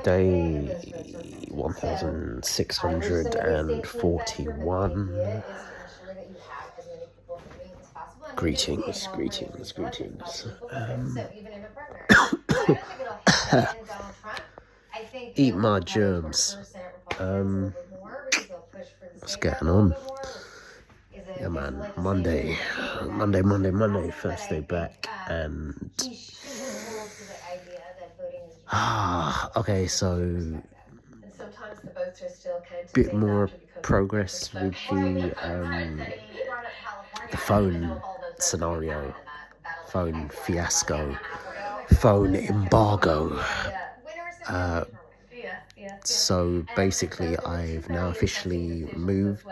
Day 1641. Greetings, greetings, greetings. Eat my germs. What's going on? Yeah, man. Monday. First day back, and okay. So, bit more progress with the phone scenario, phone fiasco, phone embargo. So basically, I've now officially moved,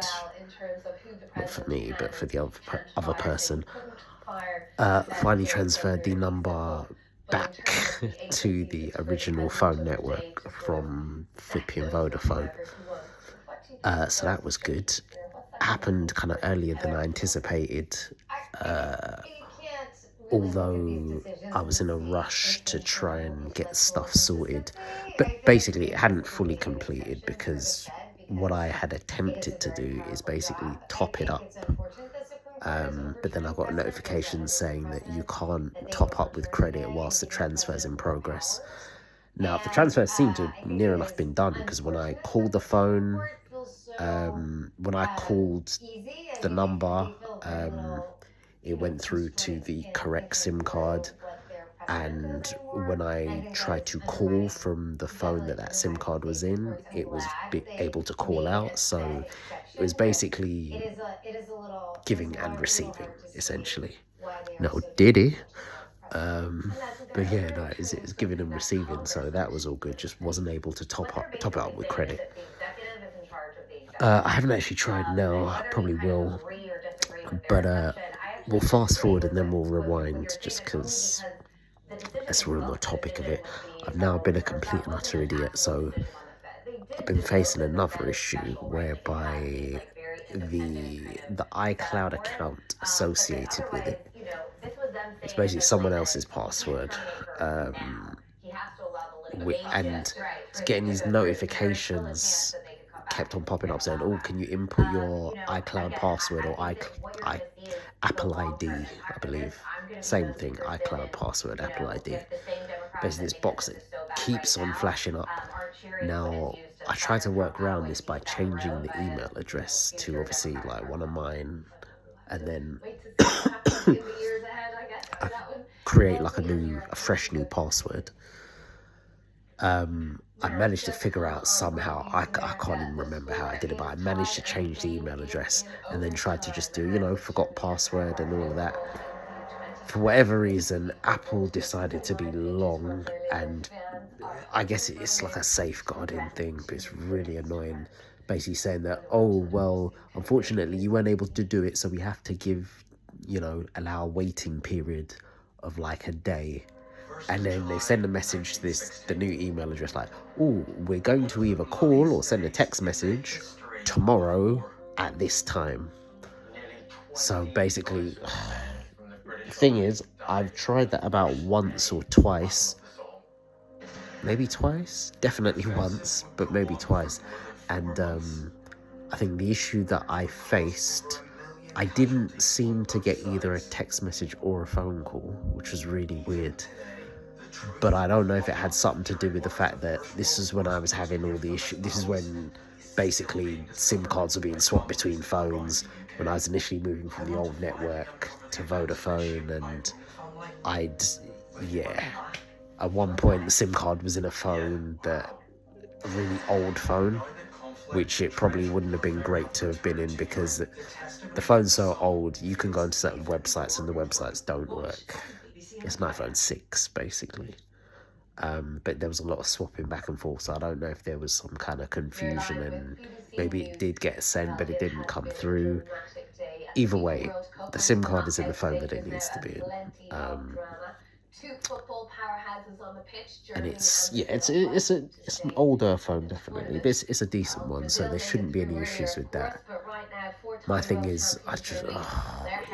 not for me, but for the other person, finally transferred the number back to the original phone network from Flippy and Vodafone. So that was good. Happened kind of earlier than I anticipated. Although I was in a rush to try and get stuff sorted. But basically, it hadn't fully completed because what I had attempted to do is basically top it up. But then I got a notification saying that you can't top up with credit whilst the transfer's in progress. Now, the transfer seemed to have near enough been done because when I called the phone, when I called the number, it went through to the correct SIM card, and when I tried to call from the phone that SIM card was in, it was able to call out. So it was basically giving and receiving, essentially. No, did it? But yeah, no, it's giving and receiving, so that was all good. Just wasn't able to top it up with credit. I haven't actually tried now. I probably will, but we'll fast forward and then we'll rewind, just because that's we're on the topic of it. I've now been a complete and utter idiot, so I've been facing another issue whereby the iCloud account associated with it, it's basically someone else's password, and it's getting these notifications kept on popping up saying, "Oh, can you input your iCloud password or Apple ID?" I believe, same thing, iCloud password, Apple ID. Basically, this box that keeps on flashing up. Now, I try to work around this by changing the email address to obviously like one of mine, and then I create like a fresh new password. I managed to figure out somehow, I can't even remember how I did it, but I managed to change the email address and then tried to just do, forgot password and all of that. For whatever reason, Apple decided to be long, and I guess it's like a safeguarding thing, but it's really annoying. Basically saying that, "Oh, well, unfortunately, you weren't able to do it, so we have to allow a waiting period of like a day." And then they send a message to the new email address like, "Oh, we're going to either call or send a text message tomorrow at this time." So basically, the thing is, I've tried that about once or twice. Maybe twice? Definitely once, but maybe twice. And I think the issue that I faced, I didn't seem to get either a text message or a phone call, which was really weird. But I don't know if it had something to do with the fact that this is when I was having all the issues. This is when basically SIM cards were being swapped between phones, when I was initially moving from the old network to Vodafone, and at one point the SIM card was in a phone, a really old phone, which it probably wouldn't have been great to have been in, because the phone's so old, you can go into certain websites and the websites don't work. It's an iPhone 6, basically. But there was a lot of swapping back and forth, so I don't know if there was some kind of confusion and maybe it did get sent, but it didn't come through. Either way, the SIM card is in the phone that it needs to be in. And it's an older phone, definitely, but it's a decent one, so there shouldn't be any issues with that. My thing is,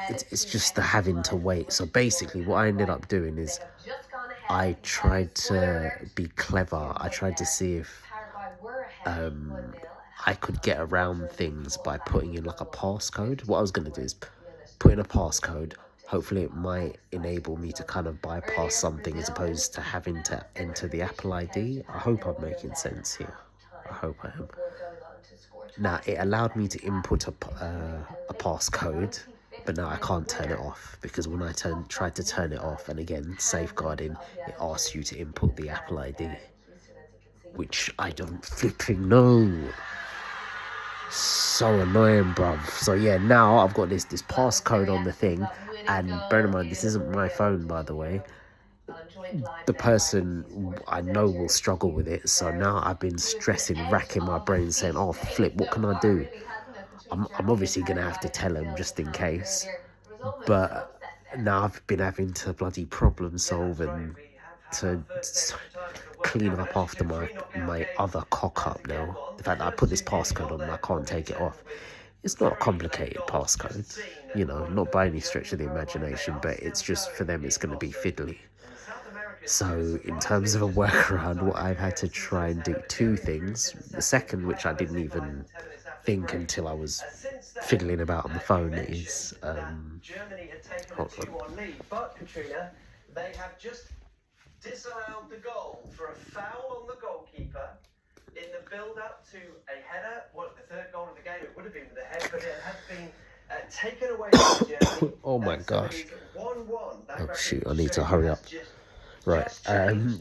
it's just the having to wait. So basically, what I ended up doing is I tried to be clever. I tried to see if um I could get around things by putting in like a passcode. What I was gonna do is put in a passcode. Hopefully it might enable me to kind of bypass something as opposed to having to enter the Apple ID. I hope I'm making sense here. I hope I am. Now, it allowed me to input a passcode, but now I can't turn it off because when I tried to turn it off, and again, safeguarding, it asks you to input the Apple ID, which I don't flipping know. So annoying, bruv. So yeah, now I've got this passcode on the thing, and bear in mind, this isn't my phone, by the way. The person I know will struggle with it, so now I've been stressing, racking my brain, saying, "Oh, flip, what can I do?" I'm obviously gonna have to tell him just in case, but now I've been having to bloody problem solve and to clean up after my other cock up now. The fact that I put this passcode on and I can't take it off. It's not a complicated passcode, not by any stretch of the imagination, but it's just for them it's going to be fiddly. So in terms of a workaround, what I've had to try and do two things. The second, which I didn't even think until I was fiddling about on the phone, is Germany had taken a 2-1 lead, but Katrina, they have just disallowed the goal for a foul on the goalkeeper in the build-up to a header. Well, the third goal of the game, it would have been with a head, but it has been taken away from Germany. Oh my gosh. 1-1. Oh shoot, I need to hurry up. Right,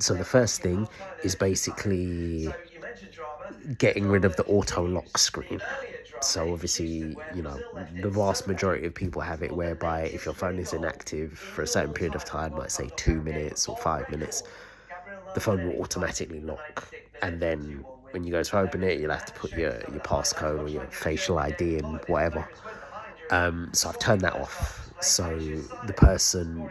so the first thing is basically getting rid of the auto lock screen. So obviously, the vast majority of people have it whereby if your phone is inactive for a certain period of time, like say 2 minutes or 5 minutes, the phone will automatically lock. And then when you go to open it, you'll have to put your passcode or your facial ID and whatever. So I've turned that off. So the person,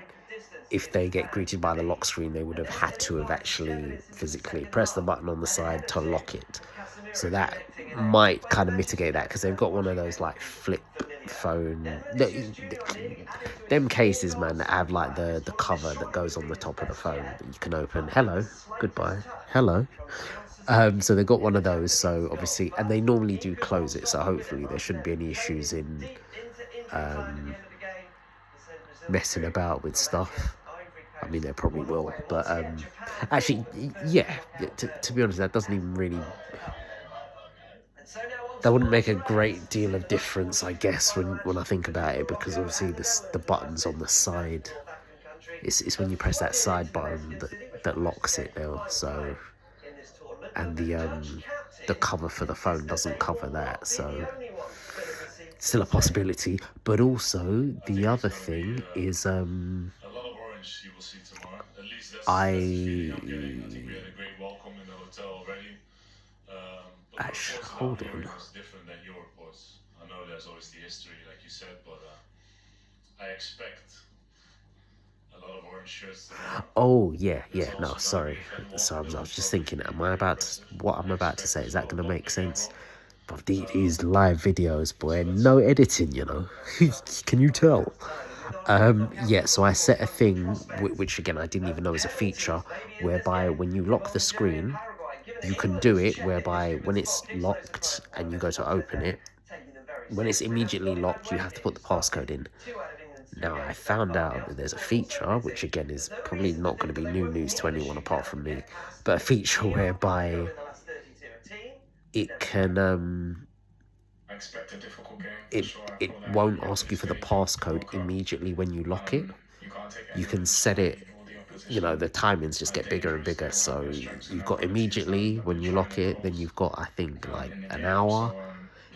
if they get greeted by the lock screen, they would have had to have actually physically pressed the button on the side to lock it. So that might kind of mitigate that because they've got one of those like flip phone, them cases, man, that have like the cover that goes on the top of the phone that you can open. Hello, goodbye, hello. So they've got one of those, so obviously, and they normally do close it, so hopefully there shouldn't be any issues in messing about with stuff. I mean, there probably will, but actually, yeah, to be honest, that doesn't even really, that wouldn't make a great deal of difference, I guess, when I think about it, because obviously the buttons on the side, it's when you press that side button that locks it now, so, and the cover for the phone doesn't cover that, so still a possibility. But also the other thing is I actually, hold on. Different than your reports. I know there's obviously history, like you said, but I expect a lot of orange shirts. Oh yeah, no, sorry. So I was just thinking, what I'm about to say, is that going to make sense? But these live videos, boy, no editing, Can you tell? Yeah, so I set a thing, which again, I didn't even know was a feature, whereby when you lock the screen, you can do it whereby when it's locked and you go to open it, when it's immediately locked, you have to put the passcode in. Now, I found out that there's a feature, which again is probably not going to be new news to anyone apart from me, but a feature whereby it can, it won't ask you for the passcode immediately when you lock it. You can set it, the timings just get bigger and bigger. So you've got immediately when you lock it, then you've got, I think, like an hour.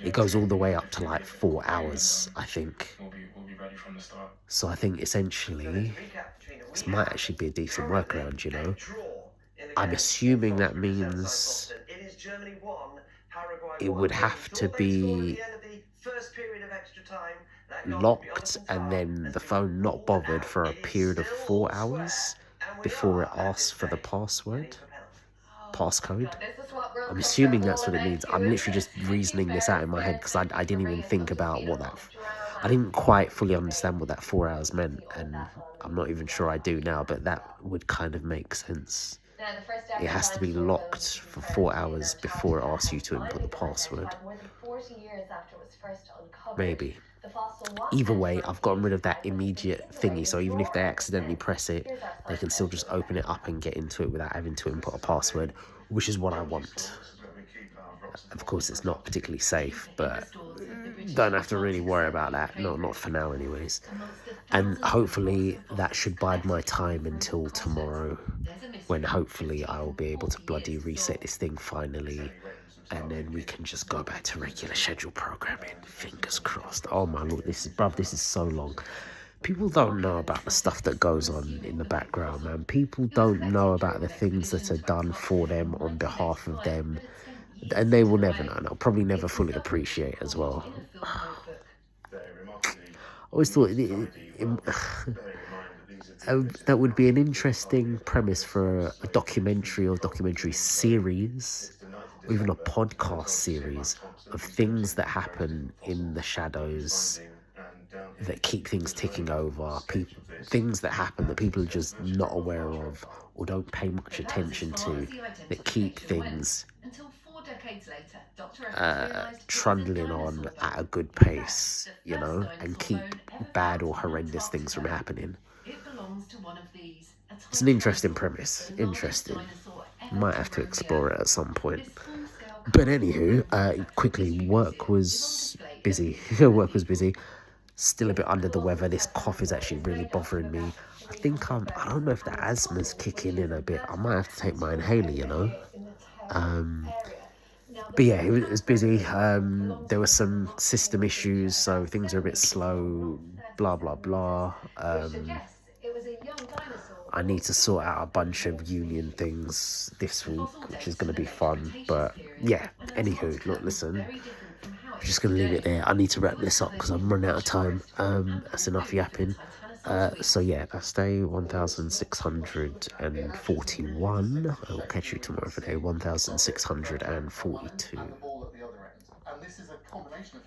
It goes all the way up to like 4 hours, I think. So I think essentially this might actually be a decent workaround, I'm assuming that means it would have to be locked and then the phone not bothered for a period of 4 hours before it asks for the passcode. I'm assuming that's what it means. I'm literally just reasoning this out in my head because I didn't even think about what that. I didn't quite fully understand what that 4 hours meant, and I'm not even sure I do now, but that would kind of make sense. It has to be locked for 4 hours before it asks you to input the password. Maybe. Either way, I've gotten rid of that immediate thingy, so even if they accidentally press it, they can still just open it up and get into it without having to input a password, which is what I want. Of course, it's not particularly safe, but don't have to really worry about that. Not for now, anyways. And hopefully that should bide my time until tomorrow, when hopefully I'll be able to bloody reset this thing finally, and then we can just go back to regular schedule programming. Fingers crossed. Oh my lord, this is so long. People don't know about the stuff that goes on in the background, man. People don't know about the things that are done for them on behalf of them, and they will never know, and I'll probably never fully appreciate as well. I always thought that would be an interesting premise for a documentary or documentary series, or even a podcast series of things that happen in the shadows that keep things ticking over, things that happen that people are just not aware of or don't pay much attention to, that keep things trundling on at a good pace, you know, and keep bad or horrendous things from happening. It's an interesting premise. Interesting. Might have to explore it at some point. But anywho, quickly, work was busy. Work was busy. Still a bit under the weather. This cough is actually really bothering me. I think I don't know if the asthma's kicking in a bit. I might have to take my inhaler, you know. But yeah, it was busy. There were some system issues, so things are a bit slow, blah, blah, blah. I need to sort out a bunch of union things this week, which is going to be fun. But yeah, anywho, look, listen, I'm just going to leave it there. I need to wrap this up because I'm running out of time. That's enough yapping. So yeah, that's day 1641. I will catch you tomorrow for day 1642.